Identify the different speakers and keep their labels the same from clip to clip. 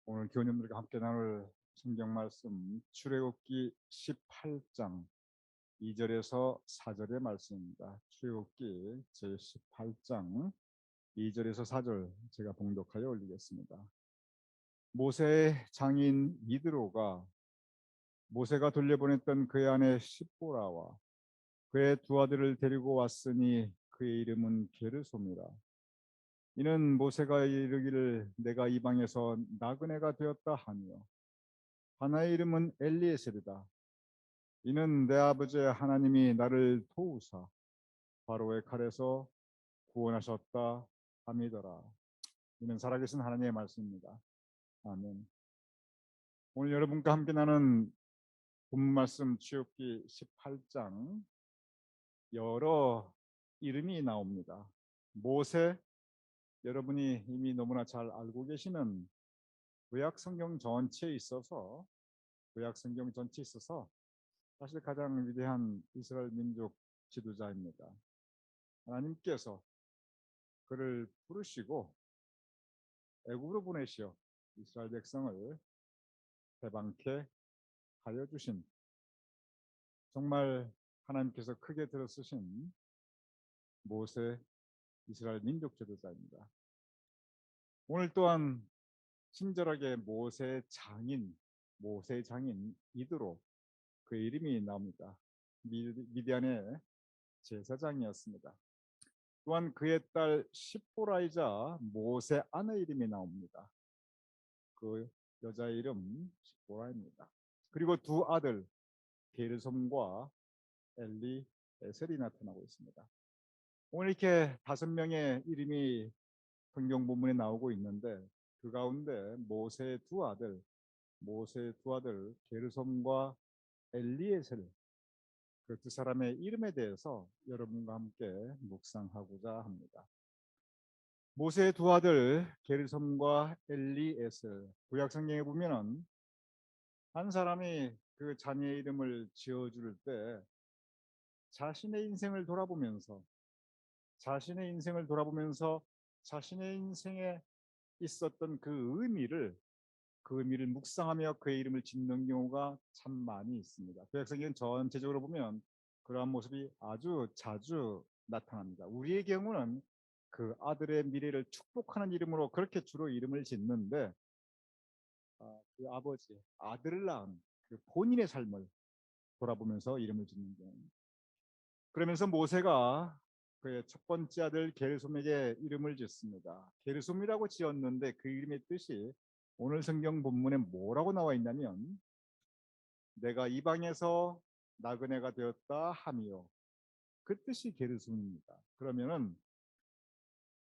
Speaker 1: 오늘 교우님들과 함께 나눌 성경 말씀 출애굽기 18장 2절에서 4절의 말씀입니다. 출애굽기 제18장 2절에서 4절 제가 봉독하여 올리겠습니다. 모세의 장인 이드로가 모세가 돌려보냈던 그의 아내 십보라와 그의 두 아들을 데리고 왔으니 그의 이름은 게르솜이라. 이는 모세가 이르기를 내가 이방에서 나그네가 되었다 하며 하나의 이름은 엘리에셀이다. 이는 내 아버지 하나님이 나를 도우사 바로의 칼에서 구원하셨다 함이더라. 이는 살아계신 하나님의 말씀입니다. 아멘. 오늘 여러분과 함께 나눈 본문 말씀 출애굽기 18장 여러 이름이 나옵니다. 모세, 여러분이 이미 너무나 잘 알고 계시는 구약 성경 전체에 있어서 사실 가장 위대한 이스라엘 민족 지도자입니다. 하나님께서 그를 부르시고 애굽으로 보내시어 이스라엘 백성을 해방케 하여 주신, 정말 하나님께서 크게 들어쓰신 모세 이스라엘 민족 지도자입니다. 오늘 또한 친절하게 모세의 장인 이드로, 그의 이름이 나옵니다. 미디안의 제사장이었습니다. 또한 그의 딸 십보라이자 모세 아내 이름이 나옵니다. 그 여자의 이름 십보라입니다. 그리고 두 아들 게르솜과 엘리에셀이 나타나고 있습니다. 오늘 이렇게 5명의 이름이 성경 본문에 나오고 있는데, 그 가운데 모세의 두 아들 게르솜과 엘리에셀, 그 두 사람의 이름에 대해서 여러분과 함께 묵상하고자 합니다. 모세의 두 아들 게르솜과 엘리에셀, 구약 성경에 보면은 한 사람이 그 자녀의 이름을 지어줄 때 자신의 인생을 돌아보면서 자신의 인생에 있었던 그 의미를 묵상하며 그의 이름을 짓는 경우가 참 많이 있습니다. 구약 성경 전체적으로 보면 그러한 모습이 아주 자주 나타납니다. 우리의 경우는 그 아들의 미래를 축복하는 이름으로 그렇게 주로 이름을 짓는데, 그 아들을 낳은 그 본인의 삶을 돌아보면서 이름을 짓는 경우입니다. 그러면서 모세가 그의 첫 번째 아들 게르솜에게 이름을 짓습니다. 게르솜이라고 지었는데 그 이름의 뜻이 오늘 성경 본문에 뭐라고 나와 있냐면, 내가 이방에서 나그네가 되었다 하며, 그 뜻이 게르솜입니다. 그러면은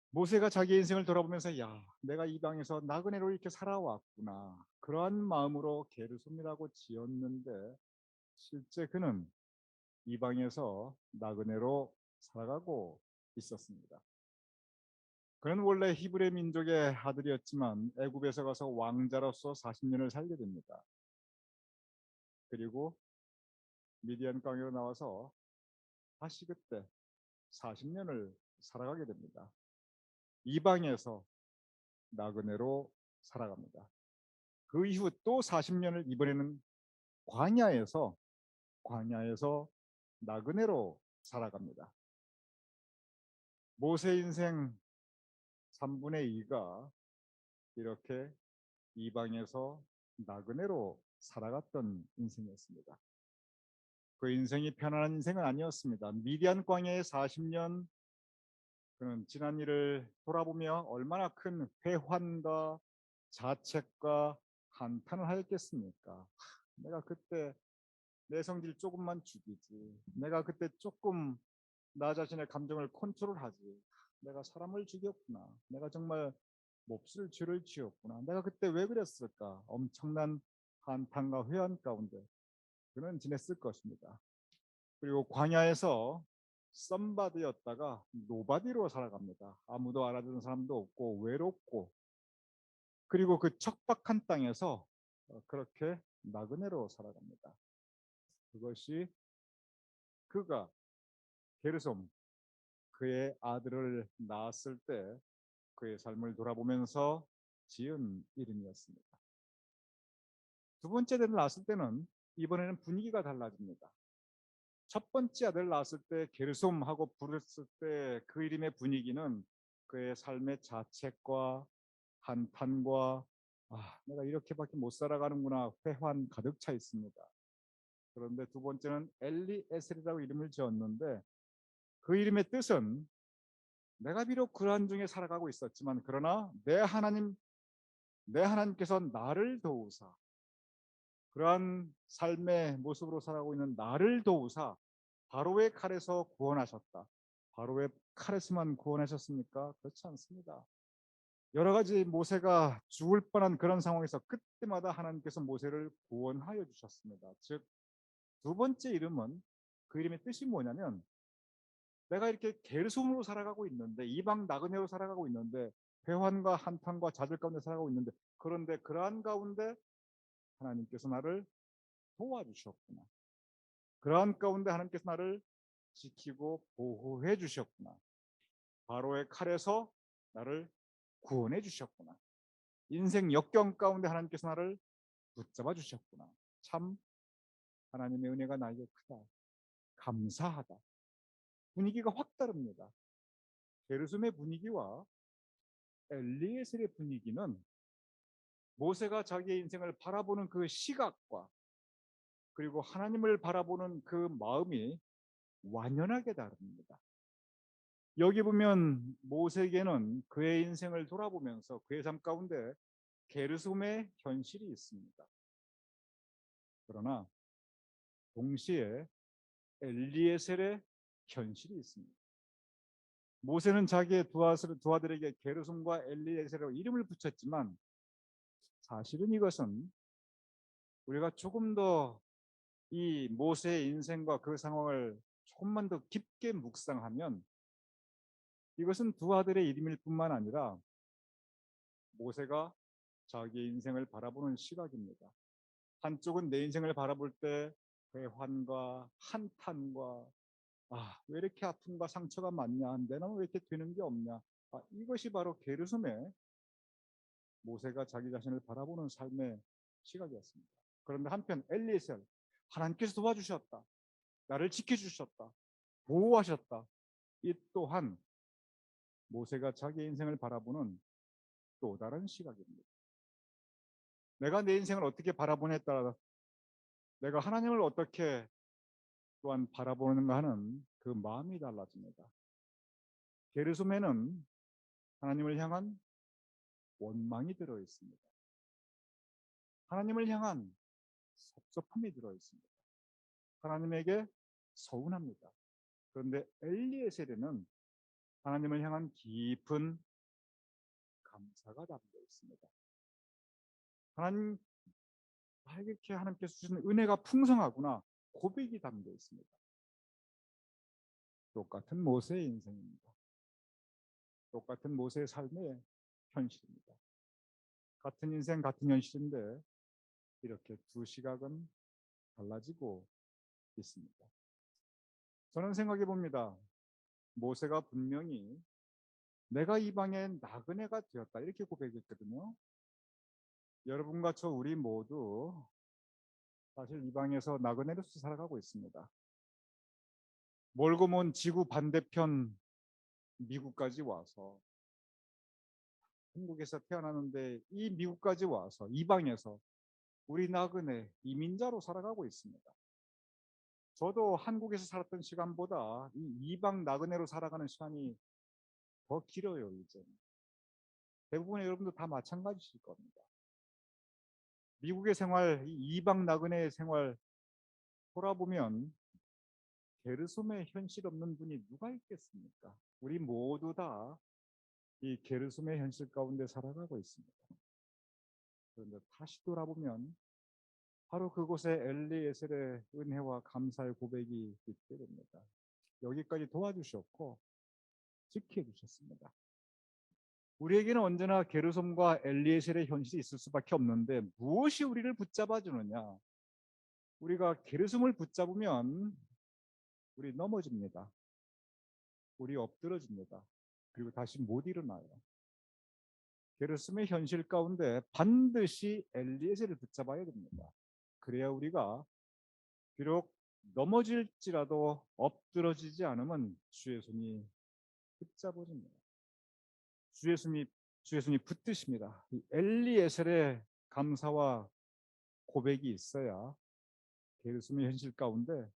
Speaker 1: 모세가 자기 인생을 돌아보면서, 야, 내가 이방에서 나그네로 이렇게 살아왔구나, 그러한 마음으로 게르솜이라고 지었는데, 실제 그는 이방에서 나그네로 살아가고 있었습니다. 그는 원래 히브리 민족의 아들이었지만 애굽에서 가서 왕자로서 40년을 살게 됩니다. 그리고 미디안 광야로 나와서 다시 그때 40년을 살아가게 됩니다. 이방에서 나그네로 살아갑니다. 그 이후 또 40년을 이번에는 광야에서 나그네로 살아갑니다. 모세 인생 3분의 2가 이렇게 이방에서 나그네로 살아갔던 인생이었습니다. 그 인생이 편안한 인생은 아니었습니다. 미디안 광야의 40년, 그는 지난 일을 돌아보며 얼마나 큰 회환과 자책과 한탄을 하였겠습니까? 내가 그때 내 성질 조금만 죽이지, 내가 그때 조금 나 자신의 감정을 컨트롤하지, 내가 사람을 죽였구나, 내가 정말 몹쓸 죄를 지었구나, 내가 그때 왜 그랬을까, 엄청난 한탄과 회한 가운데 그는 지냈을 것입니다. 그리고 광야에서 썸바디였다가 노바디로 살아갑니다. 아무도 알아주는 사람도 없고 외롭고, 그리고 그 척박한 땅에서 그렇게 나그네로 살아갑니다. 그것이 그가 게르솜, 그의 아들을 낳았을 때 그의 삶을 돌아보면서 지은 이름이었습니다. 두 번째 아들을 낳았을 때는 이번에는 분위기가 달라집니다. 첫 번째 아들 낳았을 때 게르솜하고 부르었을 때 그 이름의 분위기는 그의 삶의 자책과 한탄과 내가 이렇게밖에 못 살아가는구나 회환 가득 차 있습니다. 그런데 두 번째는 엘리에셀이라고 이름을 지었는데 그 이름의 뜻은 내가 비록 그러한 중에 살아가고 있었지만 그러나 내 하나님께서 나를 도우사 그러한 삶의 모습으로 살아가고 있는 나를 도우사 바로의 칼에서 구원하셨다. 바로의 칼에서만 구원하셨습니까? 그렇지 않습니다. 여러 가지 모세가 죽을 뻔한 그런 상황에서 그때마다 하나님께서 모세를 구원하여 주셨습니다. 즉 두 번째 이름은 그 이름의 뜻이 뭐냐면 내가 이렇게 게르솜으로 살아가고 있는데 이방 나그네로 살아가고 있는데 회환과 한탄과 좌절 가운데 살아가고 있는데 그런데 그러한 가운데 하나님께서 나를 도와주셨구나. 그러한 가운데 하나님께서 나를 지키고 보호해 주셨구나. 바로의 칼에서 나를 구원해 주셨구나. 인생 역경 가운데 하나님께서 나를 붙잡아 주셨구나. 참 하나님의 은혜가 나에게 크다. 감사하다. 분위기가 확 다릅니다. 게르솜의 분위기와 엘리에셀의 분위기는 모세가 자기의 인생을 바라보는 그 시각과 그리고 하나님을 바라보는 그 마음이 완연하게 다릅니다. 여기 보면 모세에게는 그의 인생을 돌아보면서 그의 삶 가운데 게르솜의 현실이 있습니다. 그러나 동시에 엘리에셀의 현실이 있습니다. 모세는 자기의 두 아들에게 게르솜과 엘리에셀이라고 이름을 붙였지만 사실은 이것은 우리가 조금 더 이 모세의 인생과 그 상황을 조금만 더 깊게 묵상하면 이것은 두 아들의 이름일 뿐만 아니라 모세가 자기의 인생을 바라보는 시각입니다. 한쪽은 내 인생을 바라볼 때 회환과 한탄과 왜 이렇게 아픔과 상처가 많냐? 내는 왜 이렇게 되는 게 없냐? 이것이 바로 게르솜의 모세가 자기 자신을 바라보는 삶의 시각이었습니다. 그런데 한편 엘리에셀 하나님께서 도와주셨다. 나를 지켜주셨다. 보호하셨다. 이 또한 모세가 자기 인생을 바라보는 또 다른 시각입니다. 내가 내 인생을 어떻게 바라보냐에 따라 내가 하나님을 어떻게 또한 바라보는가 하는 그 마음이 달라집니다. 게르솜에는 하나님을 향한 원망이 들어 있습니다. 하나님을 향한 섭섭함이 들어 있습니다. 하나님에게 서운합니다. 그런데 엘리에셀에는 하나님을 향한 깊은 감사가 담겨 있습니다. 하나님, 이렇게 하나님께서 주신 은혜가 풍성하구나 고백이 담겨 있습니다. 똑같은 모세의 인생입니다. 똑같은 모세의 삶의 현실입니다. 같은 인생 같은 현실인데 이렇게 두 시각은 달라지고 있습니다. 저는 생각해 봅니다. 모세가 분명히 내가 이방의 나그네가 되었다 이렇게 고백했거든요. 여러분과 저 우리 모두 사실 이방에서 나그네로서 살아가고 있습니다. 멀고 먼 지구 반대편 미국까지 와서 한국에서 태어나는데 이 미국까지 와서 이방에서 우리 나그네 이민자로 살아가고 있습니다. 저도 한국에서 살았던 시간보다 이 이방 나그네로 살아가는 시간이 더 길어요. 이제 대부분의 여러분도 다 마찬가지실 겁니다. 미국의 생활, 이 이방 나그네의 생활 돌아보면 게르솜의 현실 없는 분이 누가 있겠습니까? 우리 모두 다 이 게르솜의 현실 가운데 살아가고 있습니다. 그런데 다시 돌아보면 바로 그곳에 엘리에셀의 은혜와 감사의 고백이 있게 됩니다. 여기까지 도와주셨고 지켜주셨습니다. 우리에게는 언제나 게르솜과 엘리에셀의 현실이 있을 수밖에 없는데 무엇이 우리를 붙잡아 주느냐? 우리가 게르솜을 붙잡으면 우리 넘어집니다. 우리 엎드러집니다. 그리고 다시 못 일어나요. 게르솜의 현실 가운데 반드시 엘리에셀을 붙잡아야 됩니다. 그래야 우리가 비록 넘어질지라도 엎드러지지 않으면 주의 손이 붙잡아줍니다. 주의 손이 붙드십니다. 엘리에셀의 감사와 고백이 있어야 게르솜의 현실 가운데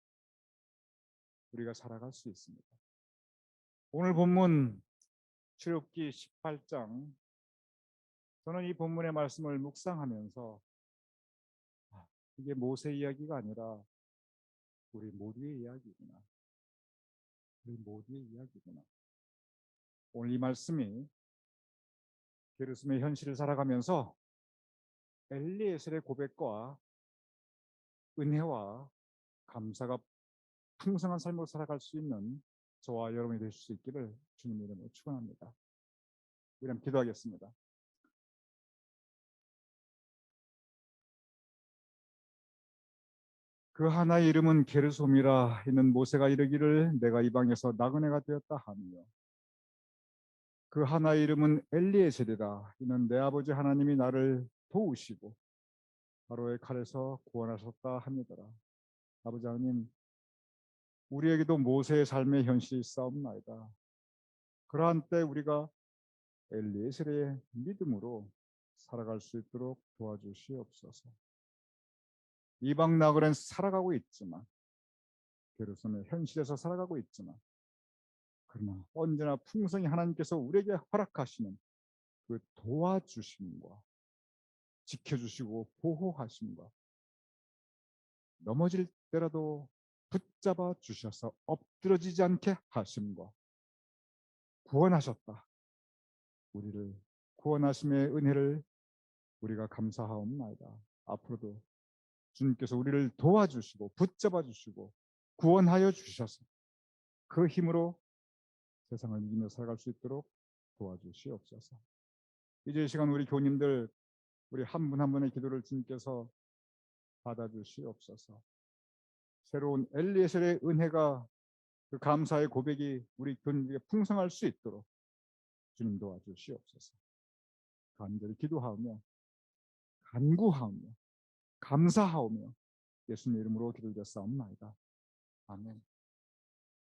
Speaker 1: 우리가 살아갈 수 있습니다. 오늘 본문 출애굽기 18장, 저는 이 본문의 말씀을 묵상하면서 이게 모세 이야기가 아니라 우리 모두의 이야기구나. 우리 모두의 이야기구나. 오늘 이 말씀이 게르솜의 현실을 살아가면서 엘리에셀의 고백과 은혜와 감사가 풍성한 삶으로 살아갈 수 있는 저와 여러분이 되실 수 있기를 주님 이름으로 축원합니다. 우리 함께 기도하겠습니다. 그 하나의 이름은 게르솜이라. 이는 모세가 이르기를 내가 이방에서 나그네가 되었다 하며, 그 하나의 이름은 엘리에셀이라. 이는 내 아버지 하나님이 나를 도우시고 바로의 칼에서 구원하셨다 하니더라. 아버지 하나님, 우리에게도 모세의 삶의 현실이 있사옵나이다. 그러한 때 우리가 엘리에셀의 믿음으로 살아갈 수 있도록 도와주시옵소서. 이방 나그네는 살아가고 있지만, 게르솜의 현실에서 살아가고 있지만, 그러나 언제나 풍성히 하나님께서 우리에게 허락하시는 그 도와주심과 지켜주시고 보호하심과 넘어질 때라도 붙잡아 주셔서 엎드러지지 않게 하심과 구원하셨다. 우리를 구원하심의 은혜를 우리가 감사하옵나이다. 앞으로도 주님께서 우리를 도와주시고 붙잡아 주시고 구원하여 주셔서 그 힘으로 세상을 이기며 살아갈 수 있도록 도와주시옵소서. 이제 이 시간 우리 교님들, 우리 한 분 한 분의 기도를 주님께서 받아주시옵소서. 새로운 엘리에셀의 은혜가, 그 감사의 고백이 우리 교님들에게 풍성할 수 있도록 주님 도와주시옵소서. 간절히 기도하며 간구하며 감사하오며 예수님 이름으로 기도드렸사옵나이다. 아멘.